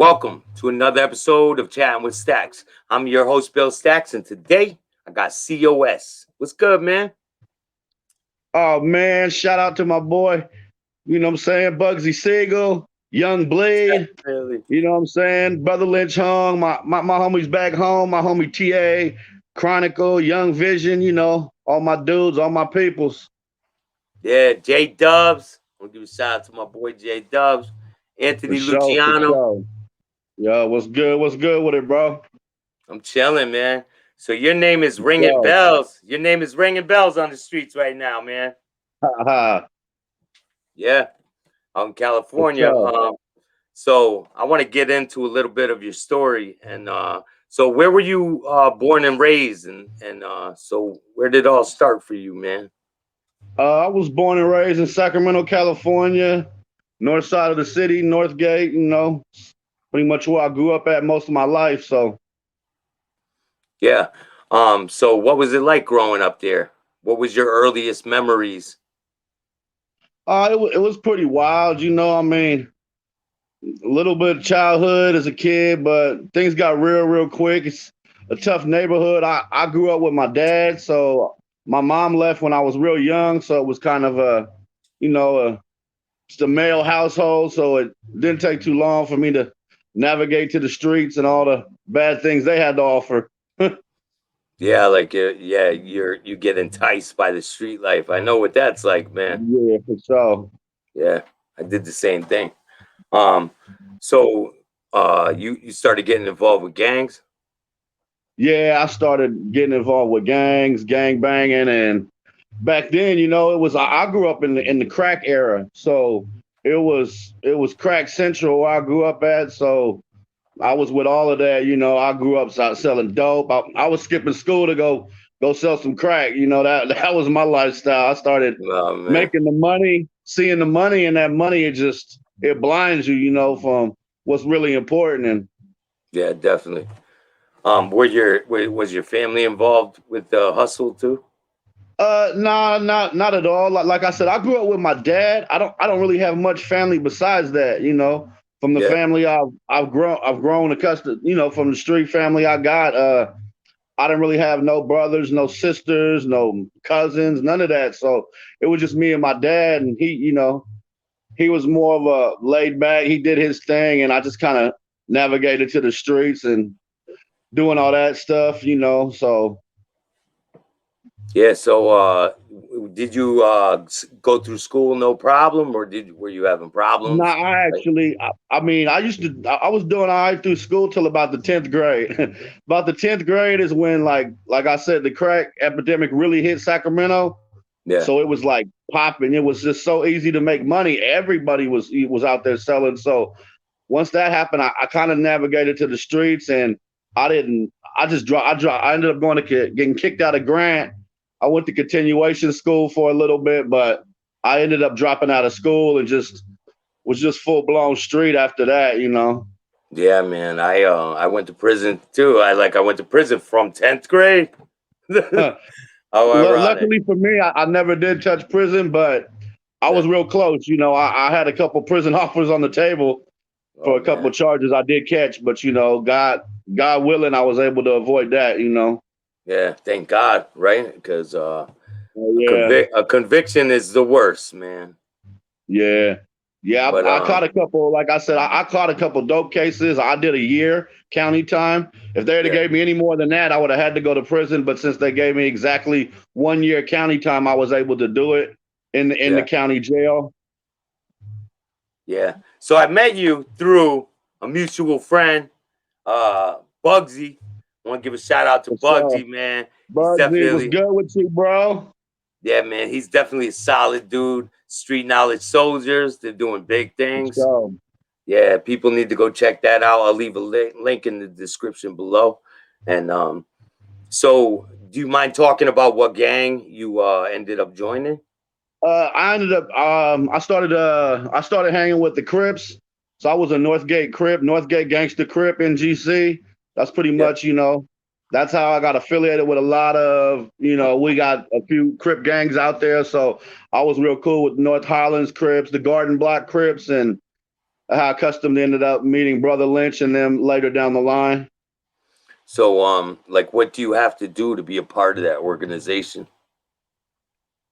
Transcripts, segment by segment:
Welcome to another episode of Chattin with Staxx. I'm your host, Bill-Staxx, and today I got C.O.S. What's good, man? Oh man, shout out to my boy, you know what I'm saying? Bugsy Siegel, Young Blade, Really? you know what I'm saying? Brother Lynch Hung, my homies back home, my homie TA, Chronicle, Young Vision, all my dudes, all my peoples. Yeah, J Dubs. I'm gonna give a shout out to my boy J Dubs. For Anthony sure, for Luciano. sure. Yo, what's good? What's good with it, bro? I'm chilling, man. So your name is For ringing sure. bells. Your name is ringing bells on the streets right now, man. Ha, Yeah, out in for California. sure. So I want to get into a little bit of your story. And so where were you born and raised? And so where did it all start for you, man? I was born and raised in Sacramento, California, north side of the city, Northgate, pretty much where I grew up at most of my life. So Yeah. So what was it like growing up there? What was your earliest memories? it was pretty wild, I mean, a little bit of childhood as a kid, but things got real quick. It's a tough neighborhood. I grew up with my dad, so my mom left when I was real young, so it was kind of you know, a, just a male household, so it didn't take too long for me to navigate to the streets and all the bad things they had to offer. Yeah, like you get enticed by the street life. I know what that's like, man. Yeah, for sure. Yeah, I did the same thing. Um, so you started getting involved with gangs? Yeah, I started getting involved with gangs, gang banging, and back then, it was I grew up in the crack era, so it was crack central where I grew up at. So I was with all of that. I grew up selling dope. I was skipping school to go sell some crack. That was my lifestyle. I started Oh man. making the money, seeing the money, and that money it blinds you, from what's really important. And Yeah, definitely. Was your family involved with the hustle too? nah, not at all. Like I said, I grew up with my dad. I don't really have much family besides that. From the Yeah, family I've grown accustomed. From the street family I got. I didn't really have no brothers, no sisters, no cousins, none of that. So it was just me and my dad, and he was more of a laid back. He did his thing, and I just kind of navigated to the streets and doing all that stuff. So yeah. So did you go through school no problem, or were you having nah, problems? Like, I mean, I was doing all right through school till about the 10th grade. About the 10th grade is when, like I said, the crack epidemic really hit Sacramento. yeah, So it was like popping. It was just so easy to make money. Everybody was out there selling. So once that happened, I kind of navigated to the streets, and I didn't. I just I ended up going to getting kicked out of Grant. I went to continuation school for a little bit, but I ended up dropping out of school and just was just full blown street after that. yeah, man. I went to prison too. I went to prison from 10th grade. How ironic. Luckily for me, I never did touch prison, but I Yeah. was real close. I had a couple prison offers on the table for Oh a couple man. of charges I did catch, but God willing, I was able to avoid that. Yeah. Thank God, right? Because Oh, yeah, a conviction is the worst, man. yeah, yeah. But I caught a couple. Like I said, I caught a couple dope cases. I did a year county time. If they had yeah, gave me any more than that, I would have had to go to prison. But since they gave me exactly 1 year county time, I was able to do it in the yeah, county jail. yeah. So I met you through a mutual friend, Bugsy. I want to give a shout out to So, Bugsy, man. He's Bugsy, what's definitely, good with you, bro? yeah, man. He's definitely a solid dude. Street knowledge soldiers. They're doing big things. So, Yeah, people need to go check that out. I'll leave a link in the description below. And so, do you mind talking about what gang you ended up joining? I ended up I started hanging with the Crips. So I was a Northgate Crip, Northgate Gangster Crip in GC. That's pretty Yeah, much, that's how I got affiliated with a lot of, we got a few Crip gangs out there. So I was real cool with North Highlands Crips, the Garden Block Crips, and how I custom ended up meeting Brother Lynch and them later down the line. So, like, what do you have to do to be a part of that organization?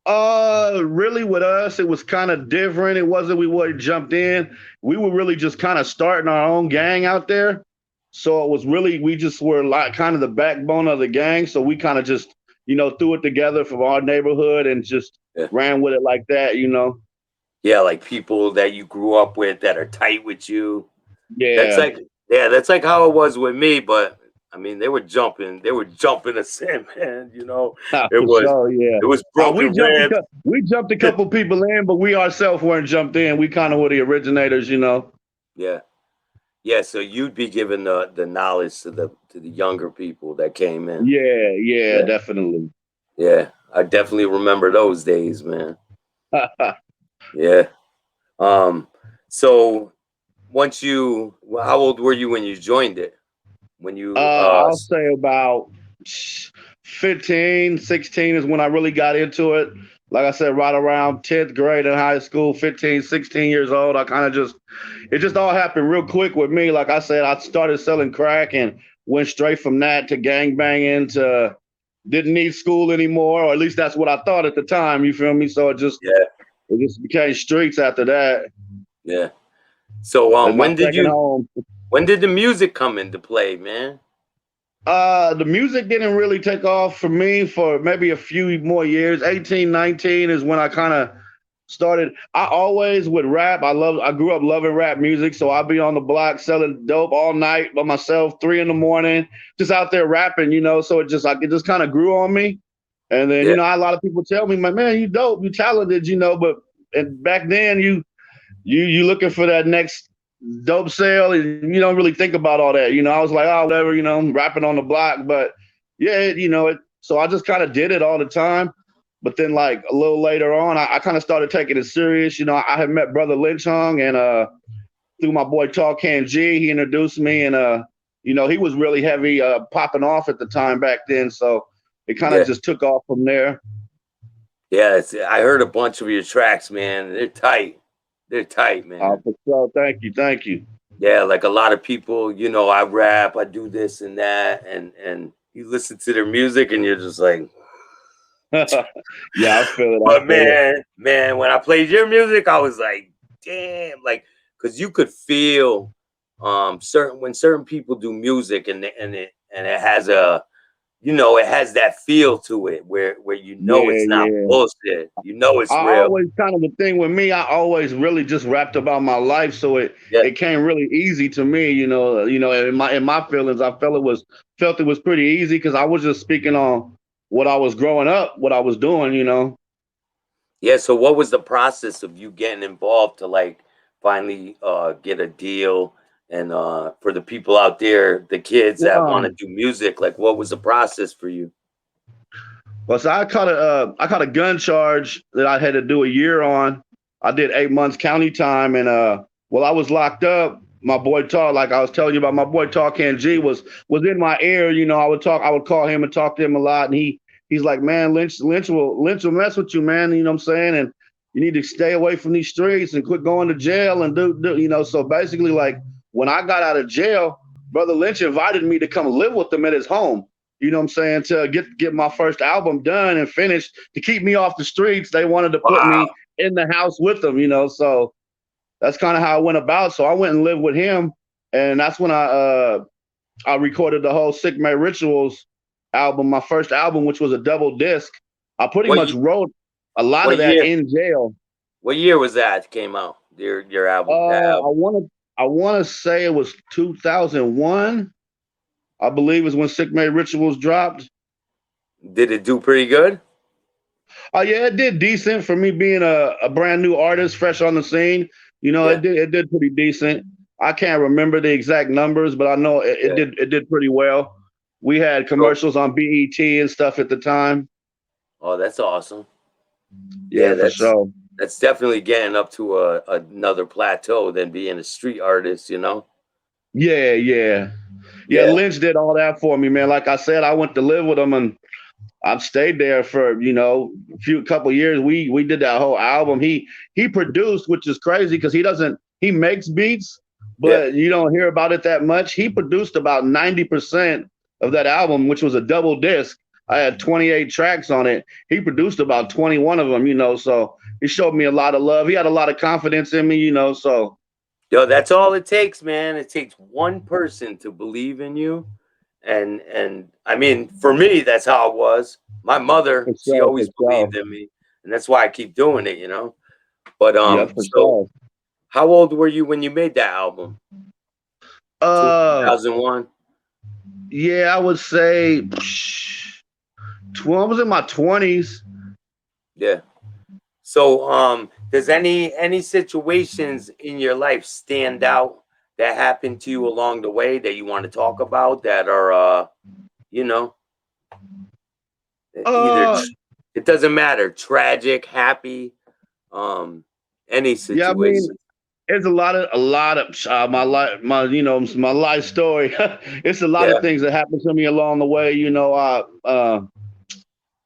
Really with us, it was kind of different. It wasn't we would jumped in. We were really just kind of starting our own gang out there. So it was really we just were like kind of the backbone of the gang. So we kind of just, threw it together from our neighborhood and just Yeah. ran with it like that. Yeah, like people that you grew up with that are tight with you. That's Yeah. like, yeah, that's like how it was with me. But I mean, they were jumping us in, man. It For was, sure, yeah. it was We broken jumped ribs. we jumped a couple people in, but we ourselves weren't jumped in. We kind of were the originators. Yeah, yeah. So you'd be giving the knowledge to the younger people that came in. Yeah, yeah, Yeah, definitely. yeah. I definitely remember those days, man. Yeah. Um. So how old were you when you joined it? When you I'll say about 15, 16 is when I really got into it. Like I said, right around 10th grade in high school, 15, 16 years old. I kind of it just all happened real quick with me. Like I said, I started selling crack and went straight from that to gang banging to didn't need school anymore, or at least that's what I thought at the time. You feel me? So Yeah, it just became streets after that. yeah. So It's my second home. when did the music come into play, man? The music didn't really take off for me for maybe a few more years. 18, 19 is when I kind of started. I always would rap. I grew up loving rap music. So I'd be on the block selling dope all night by myself, 3 in the morning, just out there rapping. So it just kind of grew on me. And then, Yeah, a lot of people tell me, my man, you dope, you talented, but and back then you looking for that next dope sale and you don't really think about all that. I was like, oh, whatever, I'm rapping on the block. But yeah, so I just kind of did it all the time. But then like a little later on, I kind of started taking it serious. I had met Brother Lynch Hung and through my boy Talk Can G, he introduced me and he was really heavy popping off at the time back then. So it kind of yeah, just took off from there. yeah. I heard a bunch of your tracks, man. They're tight. They're tight, man. For sure. Thank you. Thank you. Yeah, like a lot of people, I rap, I do this and that, and you listen to their music, and you're just like, Yeah, I feel it. I but feel it. man, when I played your music, I was like, damn, like, because you could feel certain people do music, and it has it has that feel to it where Yeah, it's not yeah. bullshit, I it's real. always kind of the thing with me, I always really just rapped about my life. So Yeah, it came really easy to me, in my feelings, I felt it was pretty easy because I was just speaking on what I was growing up, what I was doing. yeah. So what was the process of you getting involved to like finally get a deal? And for the people out there, the kids that want to Um, do music, like what was the process for you? Well, so I caught a gun charge that I had to do a year on. I did 8 months county time, and while I was locked up, my boy Talk, like I was telling you about, my boy Talk and G was in my ear. I would call him and talk to him a lot, and he's like, man, Lynch will mess with you, man. You know what I'm saying? And you need to stay away from these streets and quit going to jail and do. So basically, like when I got out of jail, Brother Lynch invited me to come live with him at his home. You know what I'm saying? To get my first album done and finished, to keep me off the streets, they wanted to put Wow. me in the house with them. So that's kind of how it went about. So I went and lived with him, and that's when I recorded the whole Sick May Rituals album, my first album, which was a double disc. I pretty What much ye- wrote a lot what of that year? in jail. What year was that came out? Your album, that I album. want to I want to say it was 2001. I believe is when Sick May Rituals dropped. Did it do pretty good? Oh yeah, it did decent for me being a brand new artist, fresh on the scene. Yeah, It did pretty decent. I can't remember the exact numbers, but I know it yeah. did pretty well. We had So, commercials on BET and stuff at the time. oh, that's awesome. Yeah, Yeah, for sure. that's definitely getting up to another plateau than being a street artist. Yeah, yeah. Yeah, Yeah, Lynch did all that for me, man. Like I said, I went to live with him and I've stayed there for a couple years. We did that whole album. He produced, which is crazy because he doesn't he makes beats, Yeah. but you don't hear about it that much. He produced about 90% of that album, which was a double disc. I had 28 tracks on it. He produced about 21 of them, so he showed me a lot of love. He had a lot of confidence in me, so Yo, that's all it takes, man. It takes one person to believe in you. And I mean, for me, that's how it was. My mother, for she sure, for always sure. believed in me, and that's why I keep doing it. But Yeah, for so sure. how old were you when you made that album? Uh 2001? yeah, I would say 12, I was in my 20s. Yeah. So does any situations in your life stand out that happened to you along the way that you want to talk about that are you know, either Uh it doesn't matter, tragic, happy, um any yeah, I mean, situation. it's a lot of my life story. It's a lot of Yeah. things that happened to me along the way.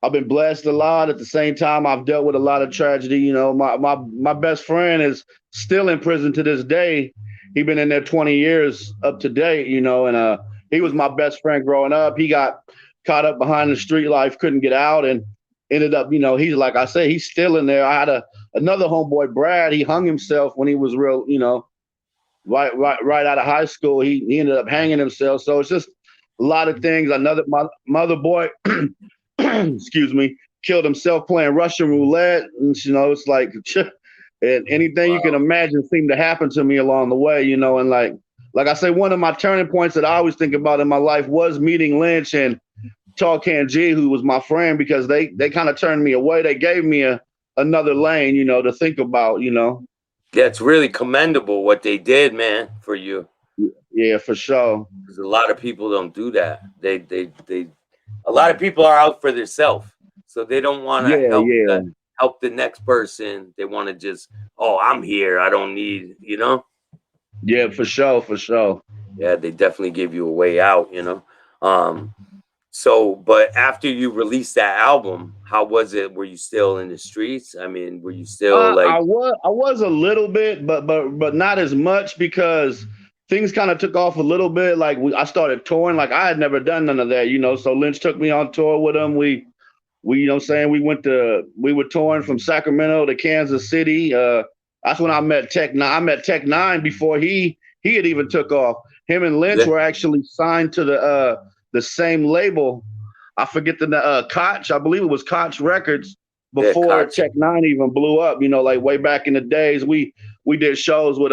I've been blessed a lot. At the same time, I've dealt with a lot of tragedy. My best friend is still in prison to this day. He's been in there 20 years up to date. And he was my best friend growing up. He got caught up behind the street life, couldn't get out, and ended up. He's like I say, he's still in there. I had another homeboy, Brad. He hung himself when he was real. Right out of high school. He ended up hanging himself. So it's just a lot of things. Another my mother boy. excuse me, killed himself playing Russian roulette. And, it's like and anything you can Wow. imagine seemed to happen to me along the way, and like I say, one of my turning points that I always think about in my life was meeting Lynch and Talkan G, who was my friend, because they kind of turned me away. They gave me another lane, to think about. Yeah, it's really commendable what they did, man, for you. Yeah, for sure. Because a lot of people don't do that. They a lot of people are out for themselves. So they don't want to Yeah, yeah, help the next person. They want to just, oh, I'm here. I don't need. yeah, for sure, for sure. Yeah, they definitely give you a way out. Um, so but after you released that album, how was it? Were you still in the streets? I mean, were you still I like, was a little bit, but not as much because things kind of took off a little bit. Like I started touring. Like I had never done none of that. So Lynch took me on tour with him. We what I'm saying, we were touring from Sacramento to Kansas City. That's when I met Tech Nine. I met Tech Nine before he had even took off. Him and Lynch yeah, were actually signed to the same label. I forget the Koch. I believe it was Koch Records yeah, before Koch. Tech Nine even blew up. Like way back in the days, we did shows with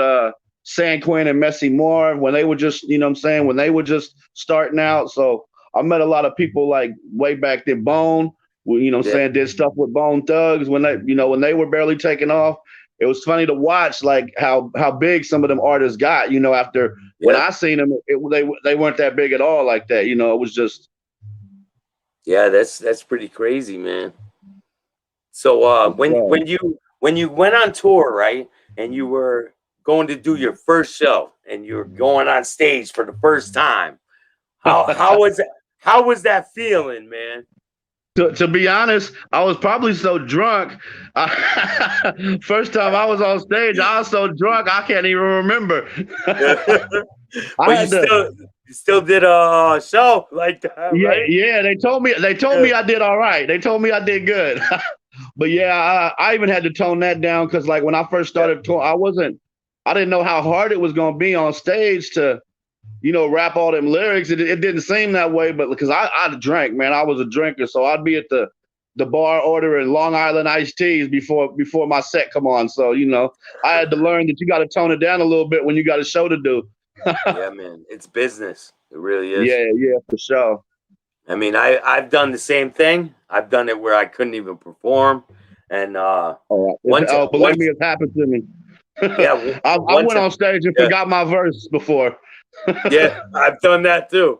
San Quinn and Messy Moore when they were just, what I'm saying, when they were just starting out. So I met a lot of people like way back then. Bone, what I'm Yeah, saying, did stuff with Bone Thugs when they were barely taking off. It was funny to watch like how big some of them artists got. After when yeah, I seen them, they weren't that big at all like that. It was just yeah. That's pretty crazy, man. So when you went on tour, right, and you were going to do your first show and you were going on stage for the first time, how was that? How was that feeling, man? to be honest, I was probably so drunk. First time I was on stage, I was so drunk I can't even remember. I But you had to. still did a show like that, Yeah, right? yeah. They told me I did all right. They told me I did good. But yeah, I even had to tone that down because like when I first Yeah, started touring, I didn't know how hard it was gonna be on stage to rap all them lyrics. It didn't seem that way, but because I drank, man, I was a drinker, so I'd be at the bar ordering Long Island iced teas before my set come on. So I had to learn that you got to tone it down a little bit when you got a show to do. yeah, man. It's business. It really is. Yeah, yeah, for sure. I mean, I've done the same thing. I've done it where I couldn't even perform, and All right. one Oh, believe once me, it's happened to me. yeah, I one went time, on stage and yeah, forgot my verse before. yeah, I've done that too.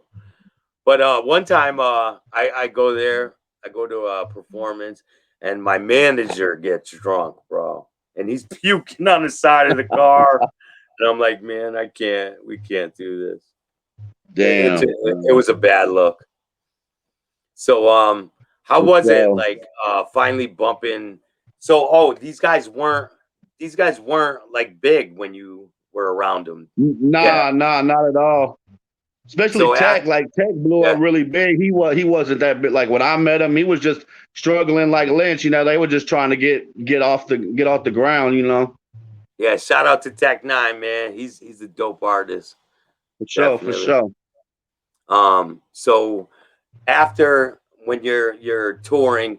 But one time, I go there, I go to a performance, and my manager gets drunk, bro, and he's puking on the side of the car, and I'm like, man, I can't, we can't do this. Damn. It was a bad look. So, how was it So like finally bumping? So, oh, these guys weren't these guys weren't like big when you were around them. Yeah. Nah, not at all. Especially So Tech, like Tech blew up yeah, really big. He wasn't that big. Like when I met him, he was just struggling like Lynch. They were just trying to get off the ground. yeah. Shout out to Tech Nine, man. He's a dope artist, For sure, for definitely. sure. So after when you're touring,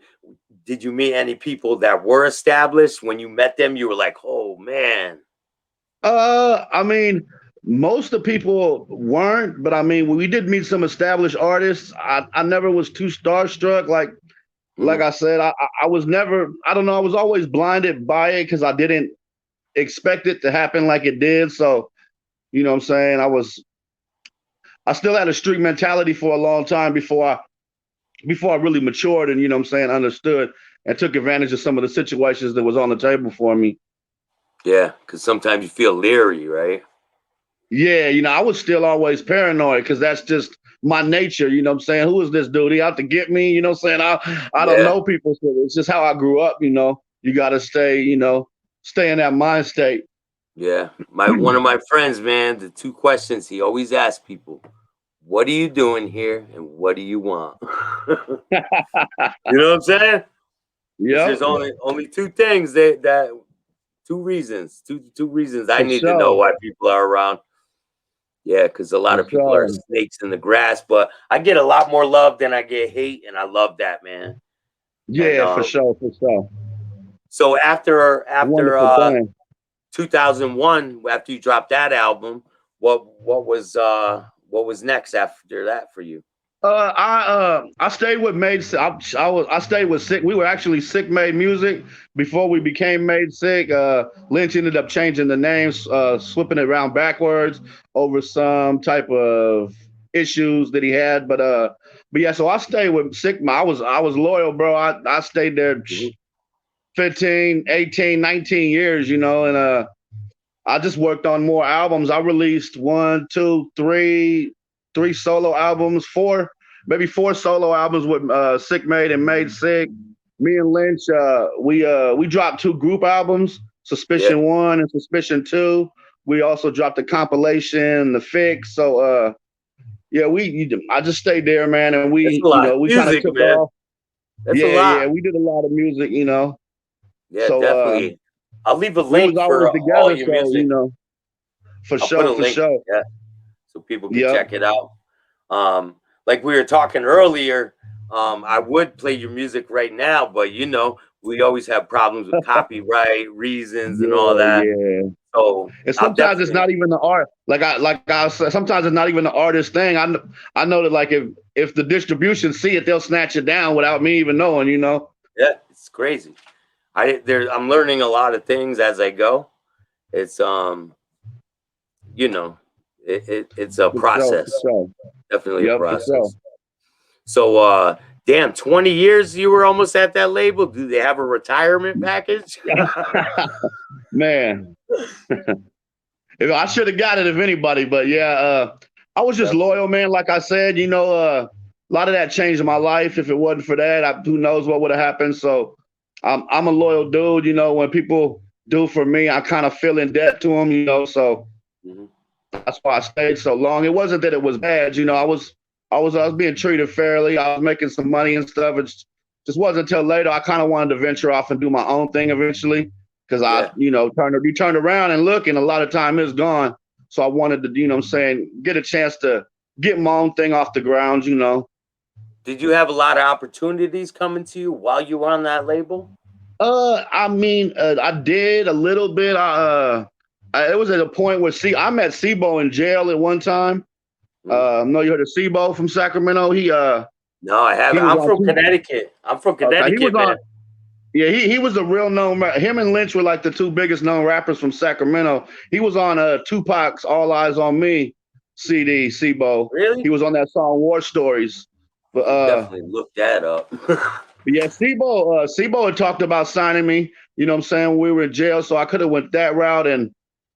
did you meet any people that were established? When you met them, you were like, oh man. I mean, most of the people weren't, but I mean, we did meet some established artists. I never was too starstruck. Like Mhm. I said, I was never. I don't know. I was always blinded by it because I didn't expect it to happen like it did. So what I'm saying. I still had a street mentality for a long time before I really matured and what I'm saying, understood and took advantage of some of the situations that was on the table for me. Yeah, because sometimes you feel leery, right? Yeah, I was still always paranoid because that's just my nature. What I'm saying? Who is this dude? He out to get me? What I'm saying? I don't Yeah, know people, so it's just how I grew up. You got to stay in that mind state. yeah. My one of my friends, man, the two questions he always asks people: "What are you doing here?" and "What do you want?" You know what I'm saying? Because Yep, there's only two things that two reasons I for need to know sure, why people are around. Yeah, because a lot for of people are sure. snakes in the grass, but I get a lot more love than I get hate, and I love that, man. And Yeah, for sure, for sure. so after Wonderful thing. 2001, after you dropped that album, what was next after that for you? I stayed with Made Sick. I stayed with Sick. We were actually Sick Made Music before we became Made Sick. Lynch ended up changing the names, swapping it around backwards over some type of issues that he had. But yeah. So I stayed with Sick. I was loyal, bro. I stayed there Mhm. 15, 18, 19 years. And I just worked on more albums. I released one, two, three solo albums, maybe four solo albums with Sick Made and Made Sick. Me and Lynch, we dropped two group albums, Yeah, Suspicion One and Suspicion Two. We also dropped a compilation, The Fix. So yeah, I just stayed there, man, and that's a lot of we kind of music, took man. off. That's a Yeah, yeah, lot. we did a lot of music. Yeah, So definitely. I'll leave a we was link always for all together. your So music. for I'll put sure, a for link. sure. Yeah, so people can Yep. check it out. Like we were talking earlier, I would play your music right now, but we always have problems with copyright reasons and all Yeah, that. yeah. So And I'll sometimes it's definitely, not even the art. Like I said, sometimes it's not even the artist thing. I know that like if the distribution see it, they'll snatch it down without me even knowing. yeah, it's crazy. I'm learning a lot of things as I go. It's you know, it's a For sure, for process, sure. definitely a Yep, for sure. process. So damn, 20 years you were almost at that label. Do they have a retirement package? Man, I should have got it if anybody, but yeah, I was just Definitely. loyal, man. Like I said, a lot of that changed my life. If it wasn't for that, who knows what would have happened. So I'm a loyal dude. When people do for me, I kind of feel in debt to them. So Mhm. that's why I stayed so long. It wasn't that it was bad. I was being treated fairly. I was making some money and stuff. It just wasn't until later I kind of wanted to venture off and do my own thing eventually. Because Yeah. you turned around and look, and a lot of time is gone. So I wanted to, what I'm saying, get a chance to get my own thing off the ground. Did you have a lot of opportunities coming to you while you were on that label? I mean, I did a little bit. It was at a point where I met Sibo in jail at one time. Mm. No, you heard of Sibo from Sacramento? No, I He haven't. was I'm on from two. Connecticut. I'm from Okay, he was Connecticut, on. man. Yeah, he was a real known. Him and Lynch were like the two biggest known rappers from Sacramento. He was on Tupac's "All Eyes on Me" CD. Sibo. Really? He was on that song "War Stories." But I'm definitely look that up. yeah, Sibo had talked about signing me. You know what I'm saying? When we were in jail, so I could have went that route. And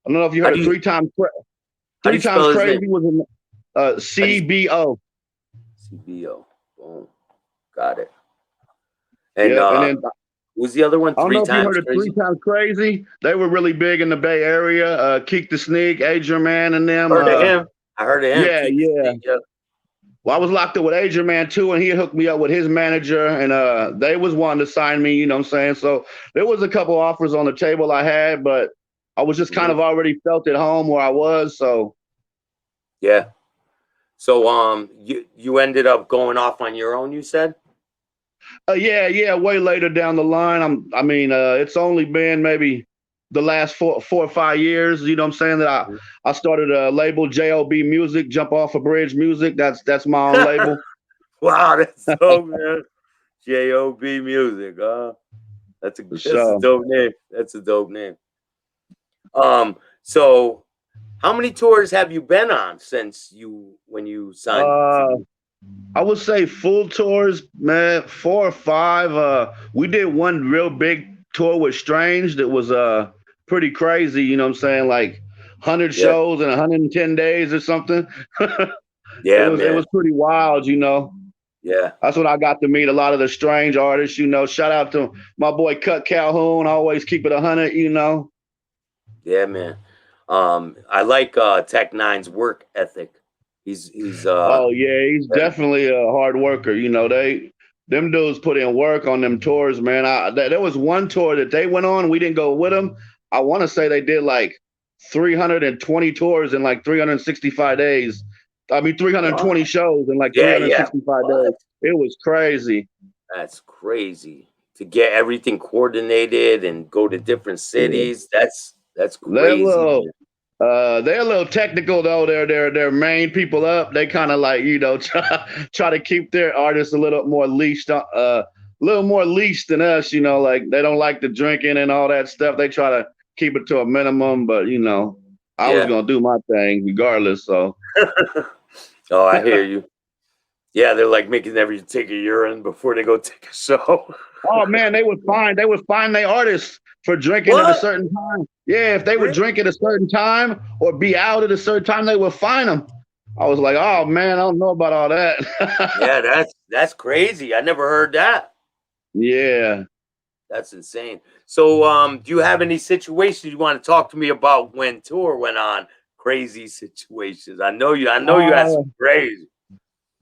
I don't know if you how heard do of you how do three you times spell his name? crazy was in How do you CBO. CBO? Boom. Got it. And Yep, and then Who's the other one? I don't Three know if you Times heard of Three Crazy. Times Crazy. They were really big in the Bay Area. Keek the Sneak, Adrian Man, and them. Heard of him? I heard of him. Yeah, Keith yeah. Sneak, yeah. Well, I was locked up with Adrian Man too, and he hooked me up with his manager, and they was wanting to sign me. You know what I'm saying? So there was a couple offers on the table I had, but I was just kind Mhm. of already felt at home where I was. So Yeah. So you ended up going off on your own, you said? yeah, way later down the line. I mean, it's only been maybe the last 4 or 5 years. You know what I'm saying? That Mhm. I started a label, J.O.B. Music, Jump Off a Bridge Music. That's my own label. Wow, that's dope, man. J.O.B. Music. For That's a sure. dope name. That's a dope name. So how many tours have you been on since when you signed Uh, to I would say full tours, man, 4 or 5. We did one real big tour with Strange that was pretty crazy, you know what I'm saying? Like 100 Yeah. shows in 110 days or something. Yeah, It man. was pretty wild, you know. Yeah. That's when I got to meet a lot of the Strange artists, you know. Shout out to my boy Cut Calhoun, always keep it 100, you know. Yeah, man. I like Tech Nine's work ethic. He's Oh yeah, he's yeah. definitely a hard worker. You know, them dudes put in work on them tours, man. There was one tour that they went on. We didn't go with them. I want to say they did like 320 tours in like 365 days. I mean, 320 Wow. shows in like Yeah, yeah. 365 days. What? It was crazy. That's crazy. To get everything coordinated and go to different Yeah. cities. That's They're a crazy, little, man. they're a little technical though. They're main people up. They kind of like try to keep their artists a little more leashed, little more leashed than us. You know, like they don't like the drinking and all that stuff. They try to keep it to a minimum. But you know, I was Yeah. gonna do my thing regardless. So Oh, I hear you. Yeah, they're like making everybody take a urine before they go take a show. oh man, they would find their artists for drinking at a What? certain time. Yeah, if they would Really? drink at a certain time or be out at a certain time, they would find them. I was like, oh man, I don't know about all that. Yeah, that's crazy. I never heard that. Yeah. That's insane. So, do you have any situations you want to talk to me about when tour went on? Crazy situations. I know you had Uh, some crazy.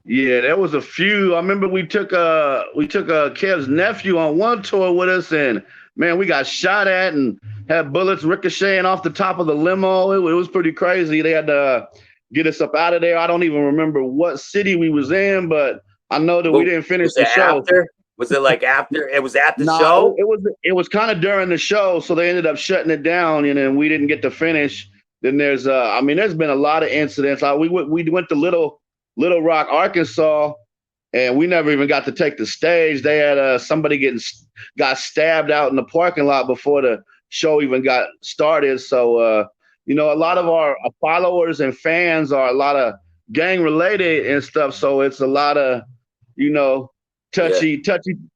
yeah, there was a few. I remember we took Kev's nephew on one tour with us, and man, we got shot at and had bullets ricocheting off the top of the limo. It was pretty crazy. They had to get us up out of there. I don't even remember what city we was in, but I know that we What didn't finish was the it show. after? Was it like after? It was at the Nah, show. it was kind of during the show, so they ended up shutting it down, and then we didn't get to finish. Then there's I mean, there's been a lot of incidents. We went to Little Rock, Arkansas, and we never even got to take the stage. They had somebody got stabbed out in the parking lot before the show even got started. So you know, a lot of Wow. our followers and fans are a lot of gang related and stuff. So it's a lot of, you know, Yeah.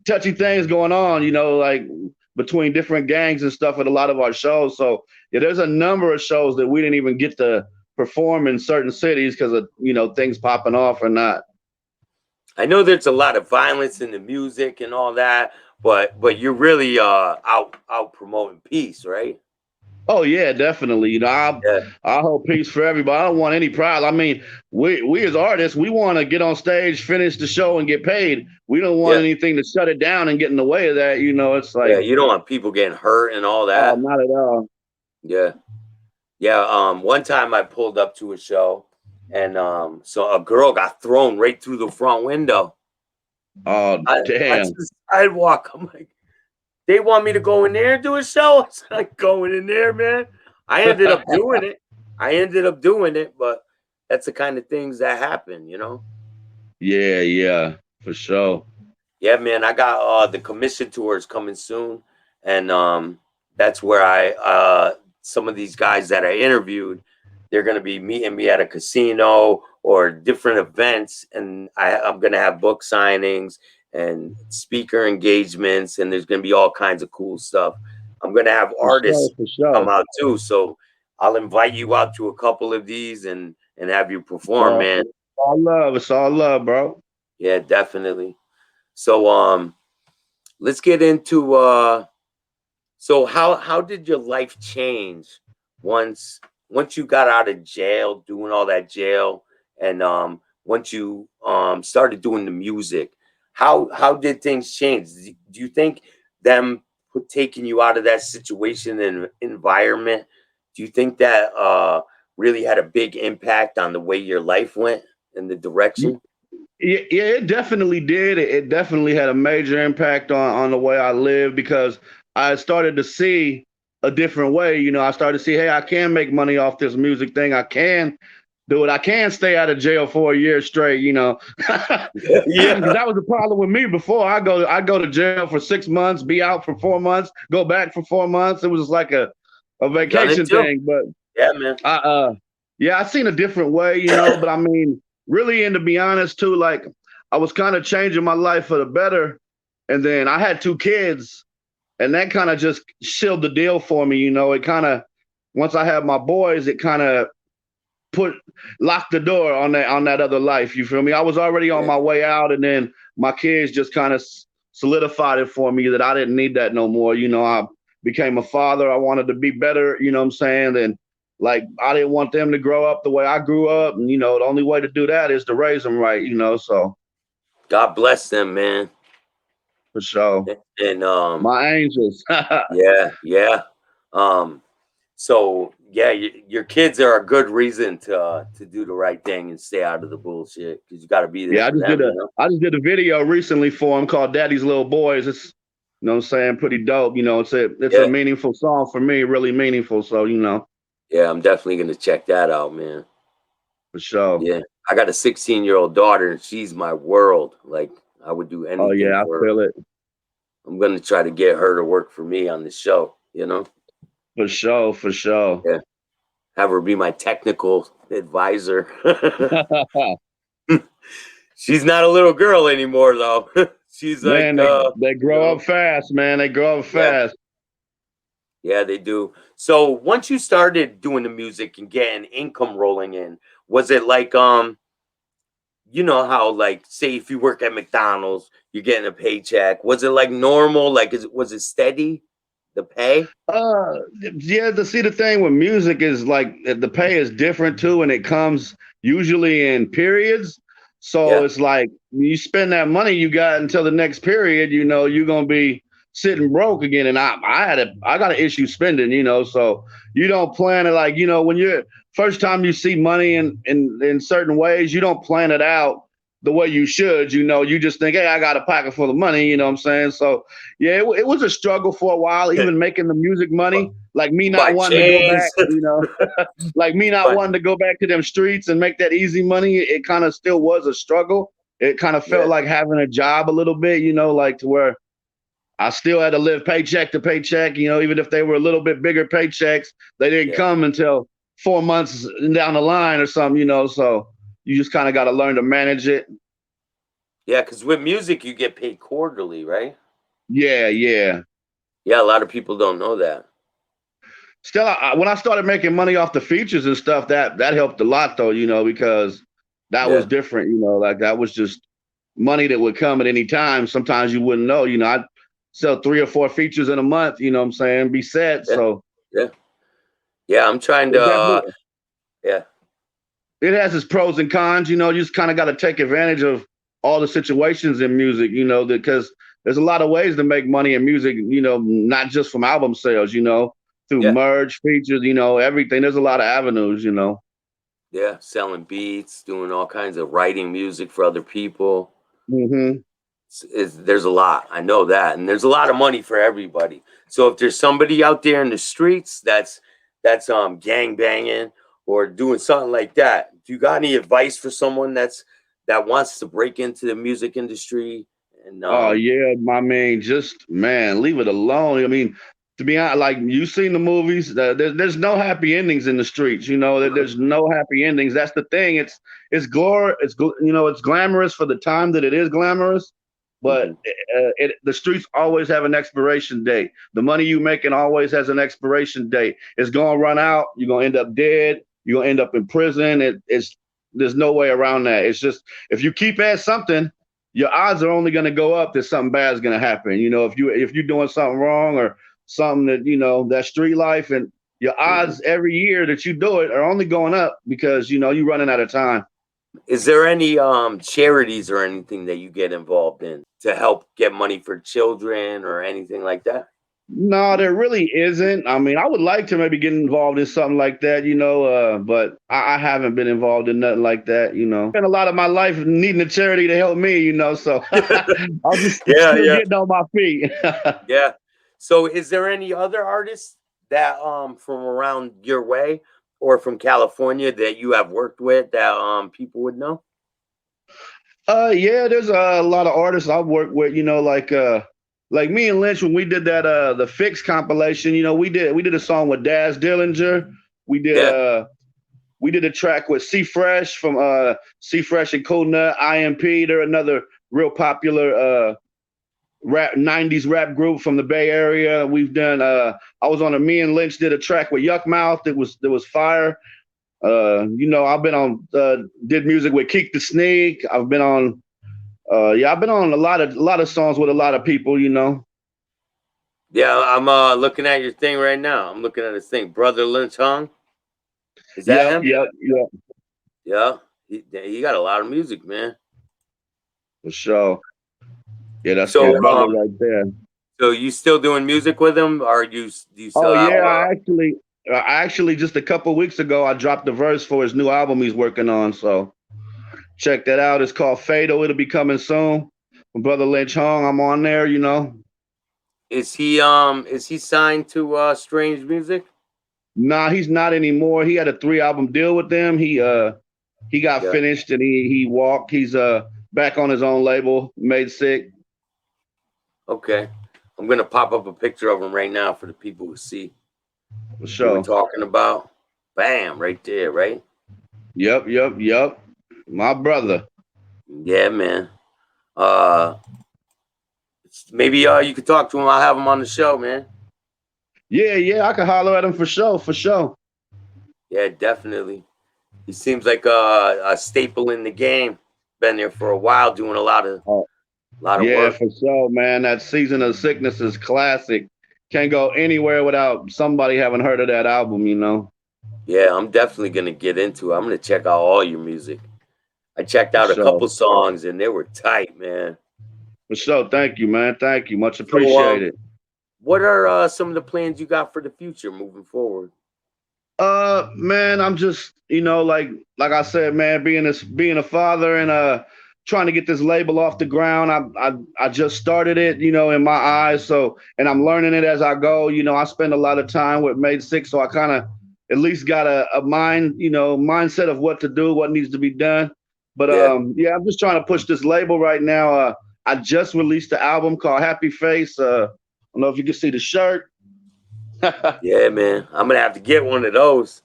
touchy things going on. You know, like between different gangs and stuff at a lot of our shows. So yeah, there's a number of shows that we didn't even get to perform in certain cities because of things popping off or not. I know there's a lot of violence in the music and all that, but you're really out promoting peace, right? Oh yeah, definitely. You know, Yeah. I hope peace for everybody. I don't want any problem. I mean, we as artists, we want to get on stage, finish the show, and get paid. We don't want Yeah. anything to shut it down and get in the way of that. You know, it's Yeah. like, You don't want people getting hurt and all oh, that. not at all. Yeah. Yeah, one time I pulled up to a show and so a girl got thrown right through the front window. Oh, I to damn. the sidewalk. I'm like, they want me to go in there and do a show. It's like going in there, man. I ended up doing it. I ended up doing it, but that's the kind of things that happen, you know? Yeah, yeah, for sure. Yeah, man, I got the commission tours coming soon, and that's where I some of these guys that I interviewed, they're gonna be meeting me at a casino or different events, and I'm gonna have book signings and speaker engagements, and there's gonna be all kinds of cool stuff. I'm gonna have For sure, artists for come sure. out too, so I'll invite you out to a couple of these and have you perform, So man. it's all love. It's all love, bro. Yeah, definitely. So let's get into so how did your life change once once you got out of jail, doing all that jail, and once you started doing the music? How did things change? Do you think them taking you out of that situation and environment, do you think that really had a big impact on the way your life went in the direction? Yeah, yeah, it definitely did. It definitely had a major impact on the way I live because I started to see a different way. You know, I started to see, hey, I can make money off this music thing. I can do it. I can stay out of jail for a year straight. You know, because Yeah, that was the problem with me before. I go to jail for 6 months, be out for 4 months, go back for 4 months. It was like a I've done it vacation too. thing. But Yeah, man. I yeah, I seen a different way, you know, but I mean, really, and to be honest too, like I was kind of changing my life for the better. And then I had 2 kids, and that kind of just sealed the deal for me, you know. It kind of once I had my boys, it kind of put locked the door on that other life. You feel me? I was already on Yeah. my way out, and then my kids just kind of solidified it for me that I didn't need that no more. You know, I became a father. I wanted to be better. You know what I'm saying? And like I didn't want them to grow up the way I grew up, and you know, the only way to do that is to raise them right. You know, so God bless them, man. for sure, And my angels. yeah, yeah. Um, so yeah, your kids are a good reason to do the right thing and stay out of the bullshit because you got to be there Yeah, for them, you know. I just did a video recently for him called Daddy's Little Boys. It's you know what I'm saying, pretty dope. You know, it's a Yeah, meaningful song for me, really meaningful. So, you know, yeah. I'm definitely gonna check that out, man. for sure. Yeah, I got a 16-year-old daughter, and she's my world. Like I would do Oh anything yeah, I for her. feel it. I'm gonna try to get her to work for me on the show. You know. For sure, for sure. Yeah. Have her be my technical advisor. She's not a little girl anymore, though. She's like, Man, they you grow know, up fast, man. They grow up yeah, fast. yeah, they do. So once you started doing the music and getting income rolling in, was it like, you know how like, say if you work at McDonald's, you're getting a paycheck. Was it like normal? Like, was it steady? The pay? Uh, yeah. To see the thing with music is like the pay is different too, and it comes usually in periods. So Yeah, it's like you spend that money you got until the next period. You know, you're gonna be sitting broke again. And I got an issue spending. You know, so you don't plan it like you know when you're first time you see money in certain ways, you don't plan it out the way you should. You know, you just think, hey, I got a pocket full of money. You know what I'm saying? So yeah, it was a struggle for a while, even making the music money. Like me buy not wanting to go back, chains. you know, like me not But wanting to go back to them streets and make that easy money. It kind of still was a struggle. It kind of felt yeah, like having a job a little bit, you know, like to where I still had to live paycheck to paycheck. You know, even if they were a little bit bigger paychecks, they didn't yeah, come until 4 months down the line or something, you know. So you just kind of got to learn to manage it. yeah. Because with music, you get paid quarterly, right? Yeah, yeah. Yeah, a lot of people don't know that. Still, when I started making money off the features and stuff, that helped a lot though, you know, because that was Yeah, different, you know, like that was just money that would come at any time. Sometimes you wouldn't know, you know, I'd sell 3 or 4 features in a month, you know what I'm saying, be set. yeah, So yeah, yeah. I'm trying to. it definitely Yeah, it has its pros and cons, you know, you just kind of got to take advantage of all the situations in music, you know, because there's a lot of ways to make money in music, you know, not just from album sales, you know, through yeah, merge features, you know, everything. There's a lot of avenues, you know. yeah. Selling beats, doing all kinds of writing music for other people. Hmm. There's a lot. I know that, and there's a lot of money for everybody. So if there's somebody out there in the streets that's gang banging or doing something like that, do you got any advice for someone that wants to break into the music industry? And Oh yeah, my man, just man, leave it alone. I mean, to be honest, like you've seen the movies, there's no happy endings in the streets. You know, there's no happy endings. That's the thing. You know, it's glamorous for the time that it is glamorous, but mhm, the streets always have an expiration date. The money you making always has an expiration date. It's gonna run out. You're gonna end up dead. You're gonna end up in prison. It's there's no way around that. It's just if you keep at something your odds are only going to go up that something bad is going to happen. You know, if you're doing something wrong or something that, you know, that street life, and your Mhm. odds every year that you do it are only going up because, you know, you're running out of time. Is there any charities or anything that you get involved in to help get money for children or anything like that? No, there really isn't. I mean, I would like to maybe get involved in something like that, you know, but I haven't been involved in nothing like that, you know. Spent a lot of my life needing a charity to help me, you know, so I'm just Yeah, still yeah, getting on my feet. yeah. So is there any other artists that from around your way or from California that you have worked with that people would know? Yeah, there's a lot of artists I've worked with, you know, like me and Lynch when we did that the Fix compilation, you know, we did a song with Daz Dillinger. We did Yeah. uh we did a track with C Fresh from C Fresh and Cool Nut, IMP. They're another real popular rap 90s rap group from the Bay Area. We've done I was on a me and Lynch did a track with Yuck Mouth that was fire. You know, I've been on did music with Keek the Sneak. I've been on yeah, I've been on a lot of songs with a lot of people, you know. Yeah, I'm looking at your thing right now. I'm looking at his thing. Brother Lynch Hung. Is that Yep, him? yep, yep, Yeah. He got a lot of music, man. for sure. Yeah, that's my So brother right there. so you still doing music with him or do you Oh still have yeah, I actually just a couple weeks ago I dropped the verse for his new album he's working on. So check that out. It's called Fatal. It'll be coming soon. My brother Lynch Hong, I'm on there, you know. is he signed to Strange Music? Nah, he's not anymore. He had a 3 album deal with them. He got Yeah. finished and he walked. He's back on his own label, Made Sick, Okay. I'm gonna pop up a picture of him right now for the people who see for who we're sure. talking about. Bam, right there, right? Yep, yep, yep. My brother. Yeah, man. Uh maybe you could talk to him. I'll have him on the show, man. Yeah, yeah, I can holler at him for sure, for sure. Yeah, definitely. He seems like a staple in the game. Been there for a while, doing Oh, a lot of yeah, work. for sure, man. That Season of Sickness is classic. Can't go anywhere without somebody having heard of that album, you know. Yeah, I'm definitely gonna get into it. I'm gonna check out all your music. I checked For out a sure. couple songs and they were tight, man. For sure. Thank you, man. Thank you. Much So, appreciated. what are some of the plans you got for the future moving forward? Man, I'm just, you know, like I said, man, being a father and trying to get this label off the ground. I just started it, you know, in my eyes. So and I'm learning it as I go. You know, I spend a lot of time with Made Six, so I kind of at least got a mind, you know, mindset of what to do, what needs to be done. But Yeah, yeah, I'm just trying to push this label right now. I just released the album called Happy Face. I don't know if you can see the shirt. yeah, man. I'm gonna have to get one of those.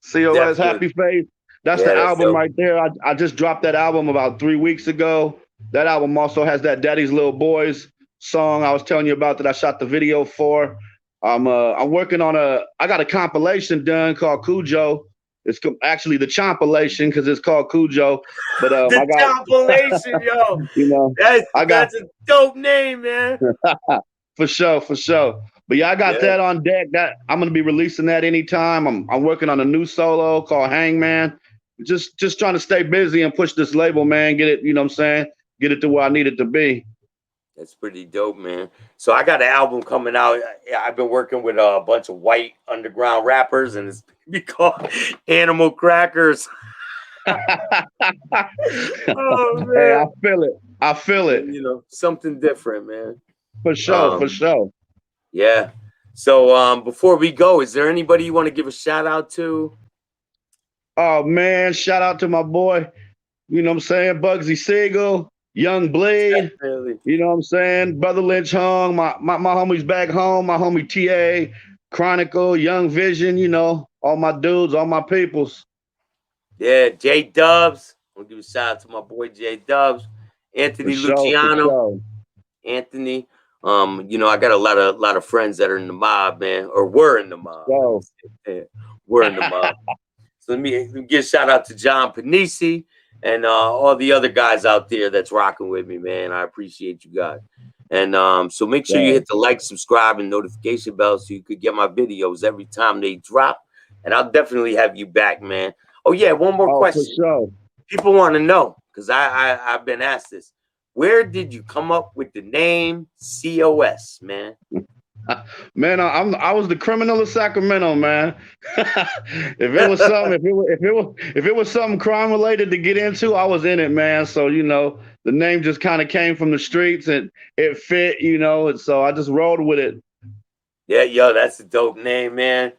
C.O.S. Definitely. Happy Face. That's Yeah, the that's album dope. right there. I just dropped that album about 3 weeks ago. That album also has that Daddy's Little Boys song I was telling you about that I shot the video for. I'm working on I got a compilation done called Cujo. It's actually the Chompilation because it's called Cujo. But The I got compilation, yo. you know That's I got that's a dope name, man. for sure, for sure. But yeah, I got Yeah, that on deck. That I'm gonna be releasing that anytime. I'm working on a new solo called Hangman. Just trying to stay busy and push this label, man. Get it, you know what I'm saying? Get it to where I need it to be. that's pretty dope, man. So I got an album coming out. I've been working with a bunch of white underground rappers, and it's be called Animal Crackers. Oh Hey, man, I feel it. I feel it. you know, something different, man. For sure, for Um, sure. yeah. So before we go, is there anybody you want to give a shout out to? Oh man, shout out to my boy, you know what I'm saying? Bugsy Siegel, Young Blade. Definitely. You know what I'm saying? Brother Lynch Hung, my homies back home, my homie TA, Chronicle, Young Vision, you know, all my dudes, all my peoples. Yeah, J Dubs. I want to give a shout out to my boy J Dubs, For Anthony sure, for Luciano. sure. Anthony. You know, I got a lot of friends that are in the mob, man, or were in the mob. Let me So say that. Were in the mob. So let me give a shout out to John Panisi. and all the other guys out there that's rocking with me, man. I appreciate you guys. And so make sure you Yeah. hit the like, subscribe, and notification bell so you could get my videos every time they drop. And I'll definitely have you back, man. Oh yeah, one more Oh, for question. sure. People want to know because I've been asked this. Where did you come up with the name C.O.S, man? Man, I was the criminal of Sacramento, man. If it was something, if it was something crime related to get into, I was in it, man. So the name just kind of came from the streets and it fit, and so I just rolled with it. Yeah, yo, that's a dope name, man.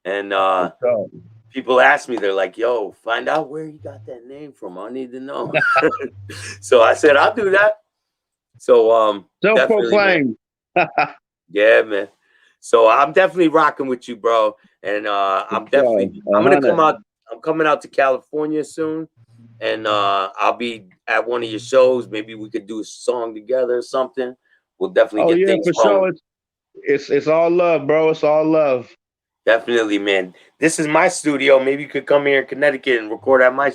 And So, people ask me, they're like, "Yo, find out where you got that name from. I need to know." So I said, "I'll do that." So definitely, man. self-proclaimed. Yeah, man. So I'm definitely rocking with you, bro. And I'm So, definitely I'm gonna come 100. out. I'm coming out to California soon, and I'll be at one of your shows. Maybe we could do a song together or something. We'll definitely Oh get yeah, things for rolling. sure. It's all love, bro. It's all love. Definitely, man. This is my studio. Maybe you could come here in Connecticut and record at my.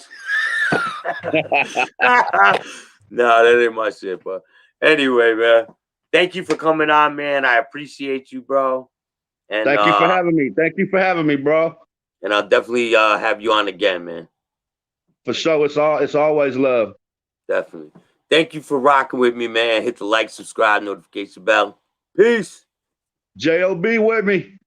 No, that ain't my shit, but anyway, man. Thank you for coming on, man. I appreciate you, bro. And Thank you for having me. Thank you for having me, bro. I'll definitely have you on again, man. For sure. It's always love. Definitely. Thank you for rocking with me, man. Hit the like, subscribe, notification bell. Peace. JOB with me.